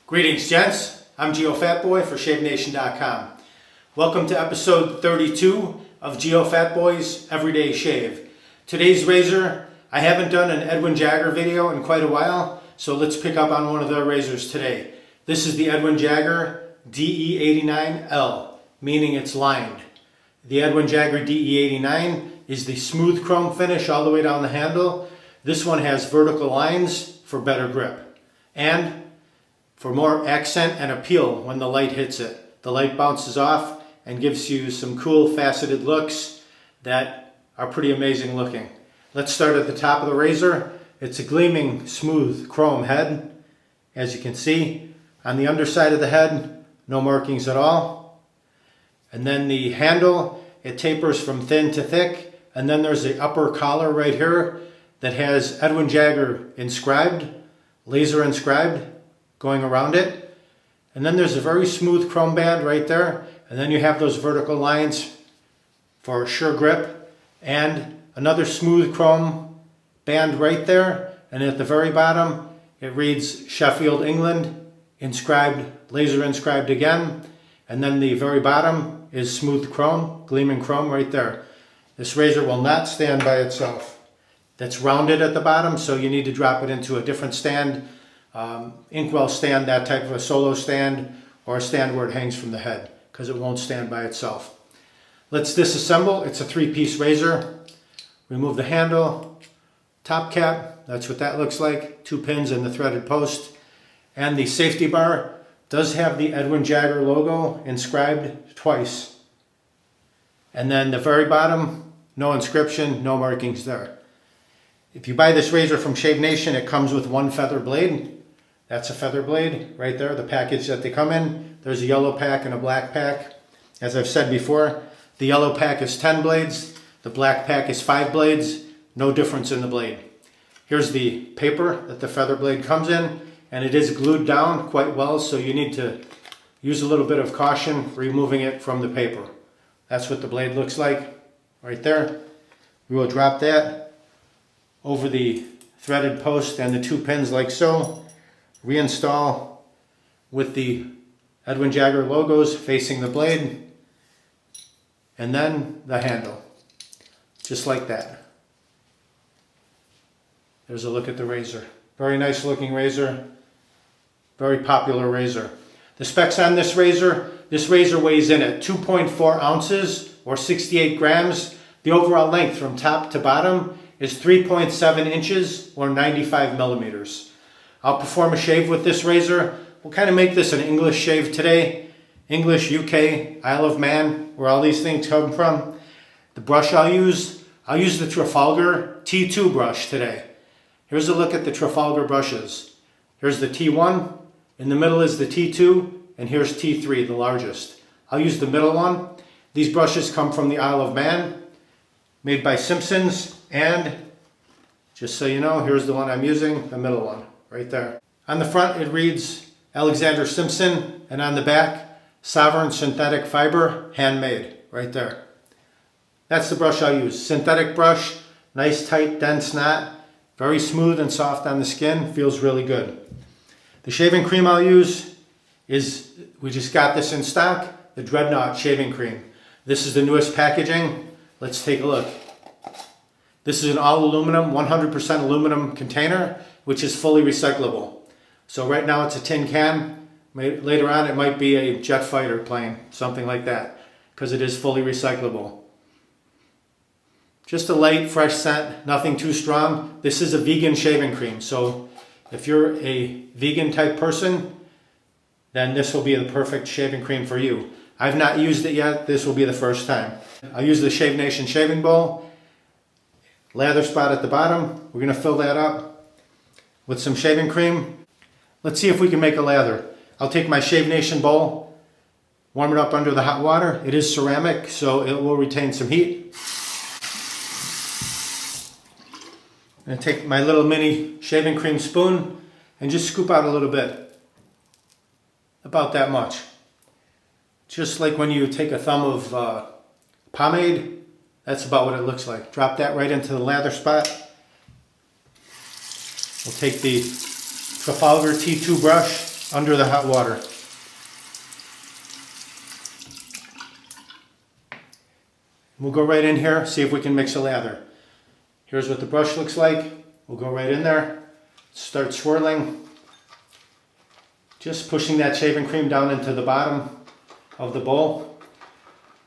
Greetings, gents. I'm Geofatboy for ShaveNation.com. Welcome to episode 32 of Geofatboy's Everyday Shave. Today's razor, I haven't done an Edwin Jagger video in quite a while, so let's pick up on one of their razors today. This is the Edwin Jagger DE89L, meaning it's lined. The Edwin Jagger DE89 is the smooth chrome finish all the way down the handle. This one has vertical lines for better grip and for more accent and appeal when the light hits it. The light bounces off and gives you some cool faceted looks that are pretty amazing looking. Let's start at the top of the razor. It's a gleaming smooth chrome head. As you can see, on the underside of the head, no markings at all. And then the handle, it tapers from thin to thick. And then there's the upper collar right here that has Edwin Jagger inscribed, laser inscribed, going around it. And then there's a very smooth chrome band right there. And then you have those vertical lines for sure grip and another smooth chrome band right there. And at the very bottom, it reads Sheffield, England, inscribed, laser inscribed again. And then the very bottom is smooth chrome, gleaming chrome right there. This razor will not stand by itself. That's rounded at the bottom, so you need to drop it into a different stand. Inkwell stand, that type of a solo stand, or a stand where it hangs from the head, because it won't stand by itself. Let's disassemble. It's a three-piece razor. Remove the handle, top cap, that's what that looks like, 2 pins and the threaded post. And the safety bar does have the Edwin Jagger logo inscribed twice. And then the very bottom, no inscription, no markings there. If you buy this razor from Shave Nation, it comes with one feather blade. That's a feather blade right there, the package that they come in. There's a yellow pack and a black pack. As I've said before, the yellow pack is 10 blades, the black pack is 5 blades, no difference in the blade. Here's the paper that the feather blade comes in, and it is glued down quite well, so you need to use a little bit of caution removing it from the paper. That's what the blade looks like right there. We will drop that over the threaded post and the 2 pins like so. Reinstall with the Edwin Jagger logos facing the blade, and then the handle, just like that. There's a look at the razor. Very nice looking razor, very popular razor. The specs on this razor weighs in at 2.4 ounces or 68 grams. The overall length from top to bottom is 3.7 inches or 95 millimeters. I'll perform a shave with this razor. We'll kind of make this an English shave today. English, UK, Isle of Man, where all these things come from. The brush I'll use the Trafalgar T2 brush today. Here's a look at the Trafalgar brushes. Here's the T1, in the middle is the T2, and here's T3, the largest. I'll use the middle one. These brushes come from the Isle of Man, made by Simpsons, and just so you know, here's the one I'm using, the middle one, right there. On the front it reads Alexander Simpson, and on the back, Sovereign Synthetic Fiber, handmade, right there. That's the brush I'll use. Synthetic brush, nice tight dense knot, very smooth and soft on the skin, feels really good. The shaving cream I'll use is, we just got this in stock, the Dreadnought Shaving Cream. This is the newest packaging. Let's take a look. This is an all aluminum, 100% aluminum container, which is fully recyclable. So right now it's a tin can. Later on it might be a jet fighter plane, something like that, because it is fully recyclable. Just a light, fresh scent, nothing too strong. This is a vegan shaving cream, so if you're a vegan type person, then this will be the perfect shaving cream for you. I've not used it yet. This will be the first time. I'll use the Shave Nation shaving bowl. Lather spot at the bottom. We're going to fill that up with some shaving cream. Let's see if we can make a lather. I'll take my Shave Nation bowl, warm it up under the hot water. It is ceramic, so it will retain some heat. I'm going to take my little mini shaving cream spoon and just scoop out a little bit. About that much. Just like when you take a thumb of pomade, that's about what it looks like. Drop that right into the lather spot. We'll take the Trafalgar T2 brush under the hot water. We'll go right in here, see if we can mix a lather. Here's what the brush looks like. We'll go right in there, start swirling. Just pushing that shaving cream down into the bottom of the bowl.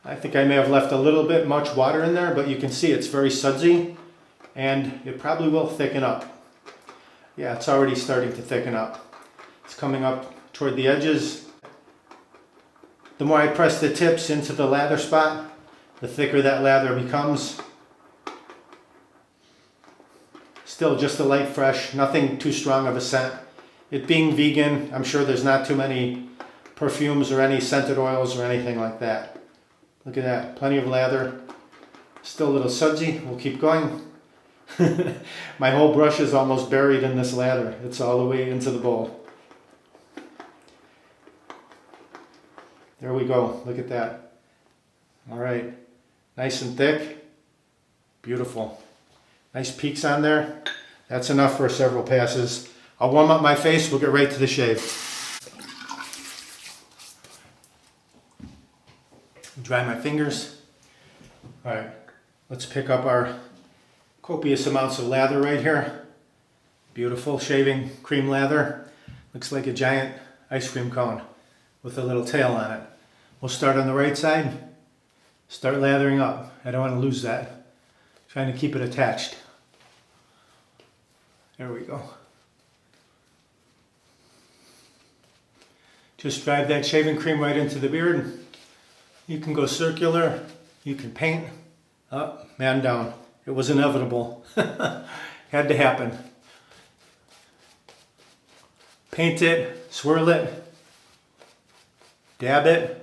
I think I may have left a little bit much water in there, but you can see it's very sudsy and it probably will thicken up. Yeah, it's already starting to thicken up. It's coming up toward the edges. The more I press the tips into the lather spot, the thicker that lather becomes. Still just a light fresh, nothing too strong of a scent. It being vegan, I'm sure there's not too many perfumes or any scented oils or anything like that. Look at that, plenty of lather. Still a little sudsy, we'll keep going. My whole brush is almost buried in this lather. It's all the way into the bowl. There we go, look at that. All right, nice and thick, beautiful. Nice peaks on there. That's enough for several passes. I'll warm up my face, we'll get right to the shave. Dry my fingers. All right, let's pick up our copious amounts of lather right here. Beautiful shaving cream lather. Looks like a giant ice cream cone with a little tail on it. We'll start on the right side. Start lathering up. I don't want to lose that. Trying to keep it attached. There we go. Just drive that shaving cream right into the beard. You can go circular, you can paint, up, man down. It was inevitable. Had to happen. Paint it, swirl it, dab it.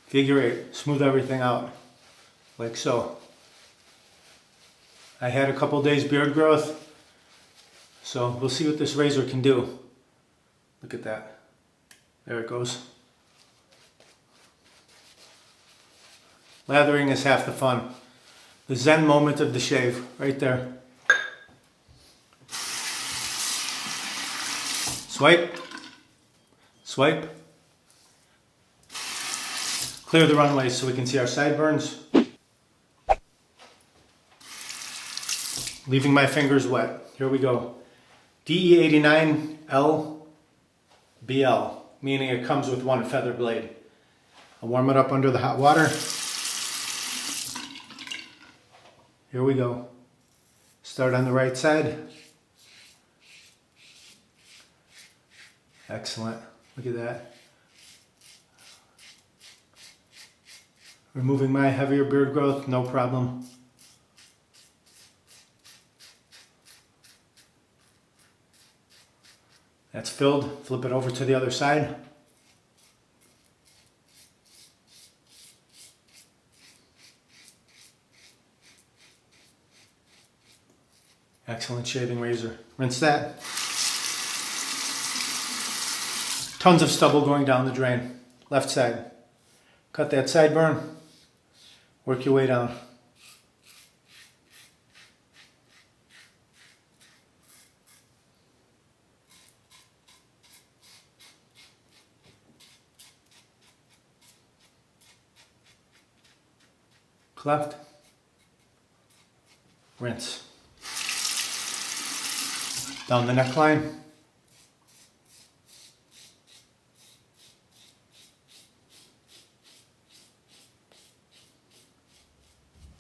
Figure eight, smooth everything out, like so. I had a couple days beard growth, so we'll see what this razor can do. Look at that. There it goes. Lathering is half the fun. The zen moment of the shave, right there. Swipe, swipe. Clear the runways so we can see our sideburns. Leaving my fingers wet. Here we go. DE89LBL, meaning it comes with one feather blade. I'll warm it up under the hot water. Here we go. Start on the right side. Excellent. Look at that. Removing my heavier beard growth, no problem. That's filled. Flip it over to the other side. Excellent shaving razor. Rinse that. Tons of stubble going down the drain. Left side. Cut that sideburn. Work your way down. Cleft. Rinse. Down the neckline.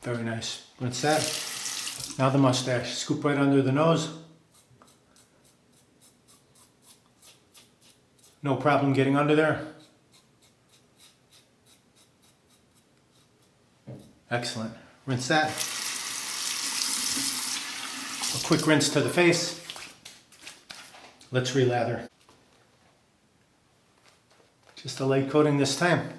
Very nice. Rinse that. Now the mustache. Scoop right under the nose. No problem getting under there. Excellent. Rinse that. A quick rinse to the face. Let's relather. Just a light coating this time.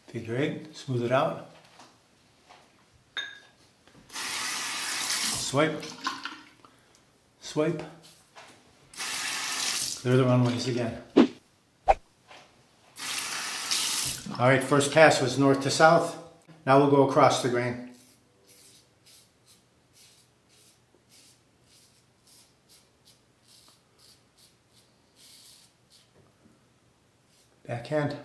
Figure eight, smooth it out. Swipe. Swipe. Clear the runways again. All right, first pass was north to south. Now we'll go across the grain. Backhand.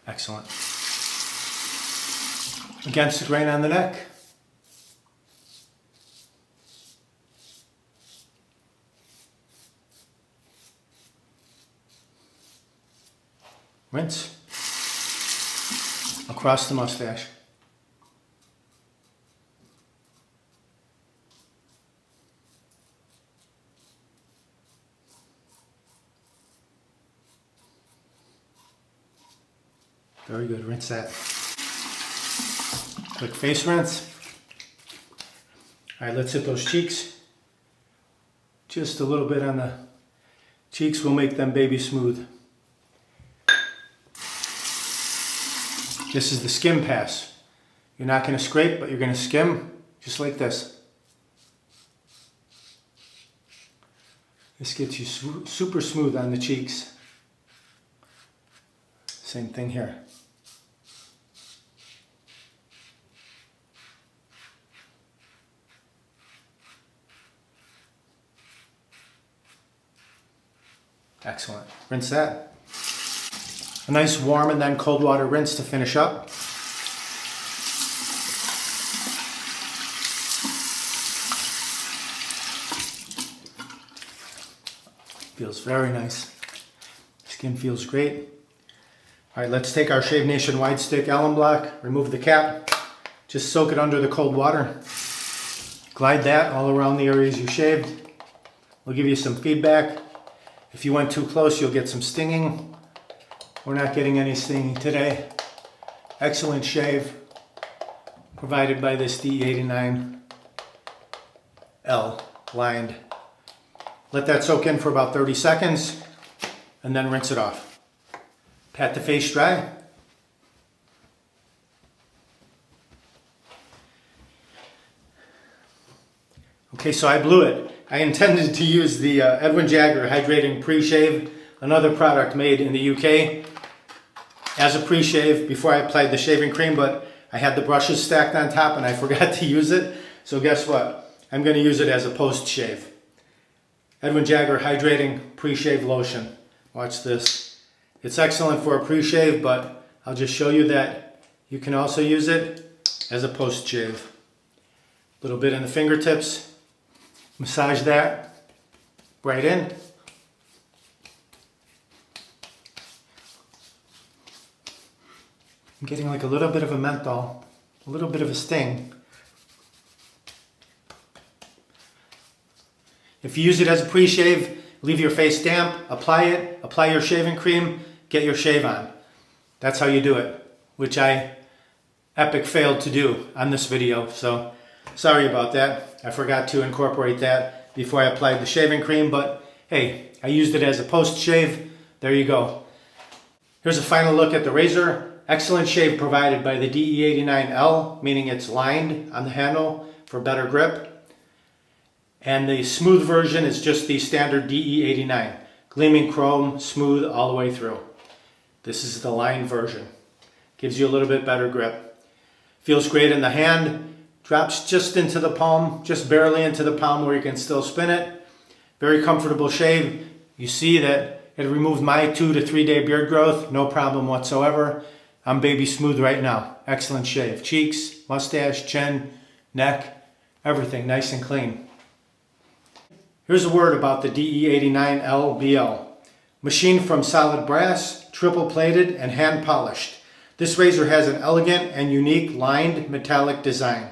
Excellent. Against the grain on the neck. Rinse. Across the mustache. Very good, rinse that. Quick face rinse. All right, let's hit those cheeks. Just a little bit on the cheeks will make them baby smooth. This is the skim pass. You're not going to scrape, but you're going to skim just like this. This gets you super smooth on the cheeks. Same thing here. Excellent. Rinse that. A nice warm and then cold water rinse to finish up. Feels very nice. Skin feels great. All right, let's take our Shave Nation wide stick alum block, remove the cap, just soak it under the cold water. Glide that all around the areas you shaved. We'll give you some feedback. If you went too close, you'll get some stinging. We're not getting any stinging today. Excellent shave provided by this DE89L lined. Let that soak in for about 30 seconds and then rinse it off. Pat the face dry. Okay, so I blew it. I intended to use the Edwin Jagger Hydrating Pre-Shave, another product made in the UK, as a pre-shave before I applied the shaving cream, but I had the brushes stacked on top and I forgot to use it. So guess what? I'm going to use it as a post-shave. Edwin Jagger Hydrating Pre-Shave Lotion. Watch this. It's excellent for a pre-shave, but I'll just show you that you can also use it as a post-shave. A little bit in the fingertips. Massage that right in. I'm getting like a little bit of a menthol, a little bit of a sting. If you use it as a pre-shave, leave your face damp, apply it, apply your shaving cream, get your shave on. That's how you do it, which I epic failed to do on this video, so sorry about that. I forgot to incorporate that before I applied the shaving cream, but hey, I used it as a post-shave. There you go. Here's a final look at the razor. Excellent shave provided by the DE89L, meaning it's lined on the handle for better grip. And the smooth version is just the standard DE89. Gleaming chrome, smooth all the way through. This is the lined version. Gives you a little bit better grip. Feels great in the hand. Drops just into the palm, just barely into the palm where you can still spin it. Very comfortable shave. You see that it removed my 2 to 3 day beard growth. No problem whatsoever. I'm baby smooth right now. Excellent shave. Cheeks, mustache, chin, neck, everything nice and clean. Here's a word about the DE89LBL. Machined from solid brass, triple plated, and hand polished. This razor has an elegant and unique lined metallic design.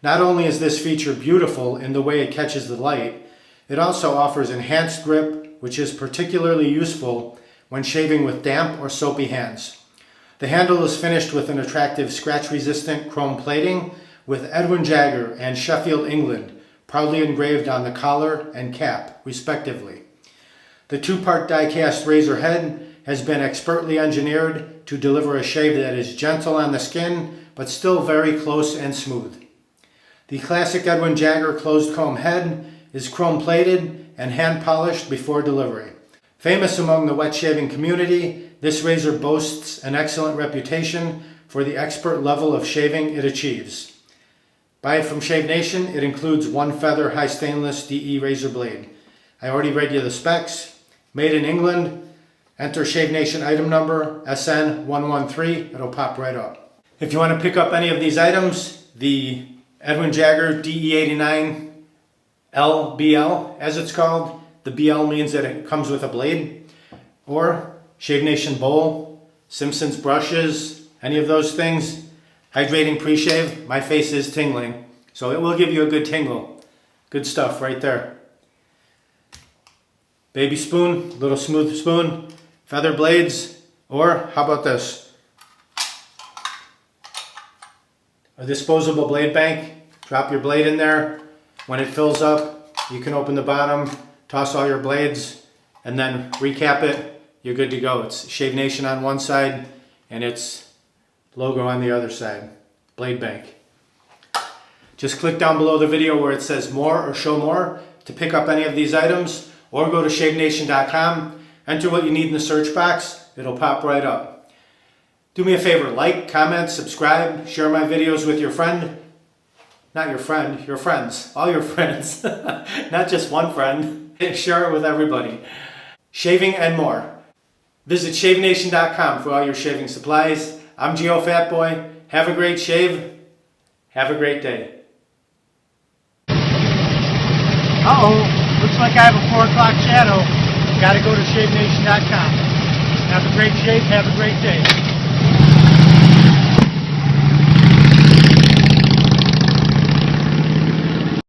Not only is this feature beautiful in the way it catches the light, it also offers enhanced grip, which is particularly useful when shaving with damp or soapy hands. The handle is finished with an attractive scratch-resistant chrome plating with Edwin Jagger and Sheffield, England, proudly engraved on the collar and cap, respectively. The two-part die-cast razor head has been expertly engineered to deliver a shave that is gentle on the skin, but still very close and smooth. The classic Edwin Jagger closed comb head is chrome plated and hand polished before delivery. Famous among the wet shaving community, this razor boasts an excellent reputation for the expert level of shaving it achieves. Buy it from Shave Nation. It includes 1 feather high stainless DE razor blade. I already read you the specs. Made in England. Enter Shave Nation item number SN113. It'll pop right up. If you want to pick up any of these items, the Edwin Jagger DE89LBL, as it's called. The BL means that it comes with a blade. Or Shave Nation bowl, Simpsons brushes, any of those things. Hydrating pre-shave, my face is tingling, so it will give you a good tingle. Good stuff right there. Baby spoon, little smooth spoon, feather blades, or how about this? A disposable blade bank. Drop your blade in there. When it fills up, you can open the bottom, toss all your blades, and then recap it. You're good to go. It's Shave Nation on one side, and it's logo on the other side. Blade bank. Just click down below the video where it says more or show more to pick up any of these items, or go to shavenation.com, enter what you need in the search box, it'll pop right up. Do me a favor, like, comment, subscribe, share my videos with your friend. Not your friend, your friends. All your friends. Not just one friend. Share it with everybody. Shaving and more. Visit shavenation.com for all your shaving supplies. I'm Geofatboy. Have a great shave. Have a great day. Uh-oh. Looks like I have a 4 o'clock shadow. Gotta go to shavenation.com. Have a great shave. Have a great day.